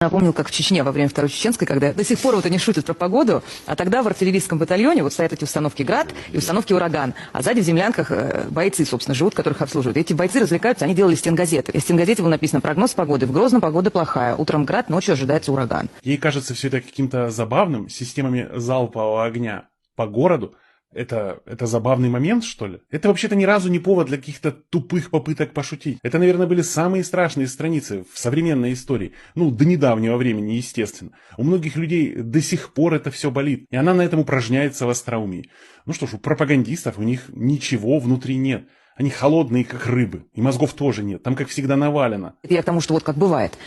Напомнил, как в Чечне во время Второй Чеченской, когда до сих пор вот они шутят про погоду, а тогда в артиллерийском батальоне вот стоят эти установки «Град» и установки «Ураган», а сзади в землянках бойцы, собственно, живут, которых обслуживают. Эти бойцы развлекаются, они делали стенгазеты. И в стенгазете было написано прогноз погоды. В Грозном погода плохая, утром «Град», ночью ожидается ураган. Ей кажется все это каким-то забавным, системами залпового огня по городу. Это забавный момент, что ли? Это вообще-то ни разу не повод для каких-то тупых попыток пошутить. Это, наверное, были самые страшные страницы в современной истории. Ну, до недавнего времени, естественно. У многих людей до сих пор это все болит. И она на этом упражняется в остроумии. Ну что ж, у пропагандистов у них ничего внутри нет. Они холодные, как рыбы. И мозгов тоже нет. Там, как всегда, навалено. Я к тому, что вот как бывает.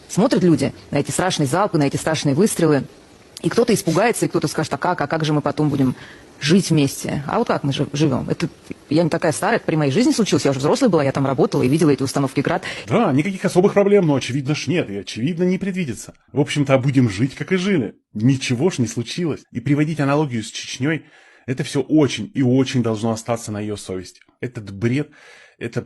Смотрят люди на эти страшные залпы, на эти страшные выстрелы. И кто-то испугается, и кто-то скажет, а как же мы потом будем жить вместе? А вот как мы живем? Это я не такая старая, это при моей жизни случилось. Я уже взрослая была, я там работала и видела эти установки «Град». Да, никаких особых проблем, но очевидно ж нет, и очевидно не предвидится. В общем-то, будем жить, как и жили. Ничего ж не случилось. И приводить аналогию с Чечней, это все очень и очень должно остаться на ее совести. Этот бред, это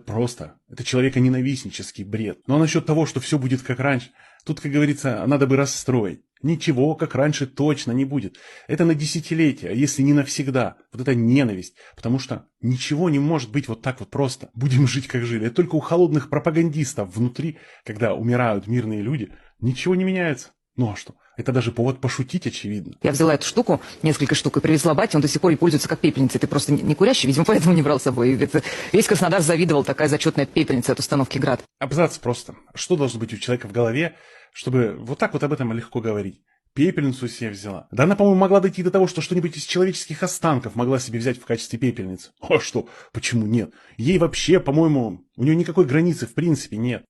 человеконенавистнический бред. Но насчет того, что все будет как раньше, тут, как говорится, надо бы расстроить. Ничего, как раньше, точно не будет. Это на десятилетия, а если не навсегда. Вот эта ненависть. Потому что ничего не может быть вот так вот просто. Будем жить, как жили. Это только у холодных пропагандистов внутри, когда умирают мирные люди, ничего не меняется. Ну а что? Это даже повод пошутить, очевидно. Я взяла эту штуку, несколько штук, и привезла бате, он до сих пор и пользуется как пепельницей. Ты просто не курящий, видимо, поэтому не брал с собой. Весь Краснодар завидовал, такая зачетная пепельница от установки «Град». Абзац просто. Что должно быть у человека в голове, чтобы вот так вот об этом легко говорить? Пепельницу себе взяла. Да она, по-моему, могла дойти до того, что что-нибудь из человеческих останков могла себе взять в качестве пепельницы. А что? Почему нет? Ей вообще, по-моему, у нее никакой границы в принципе нет.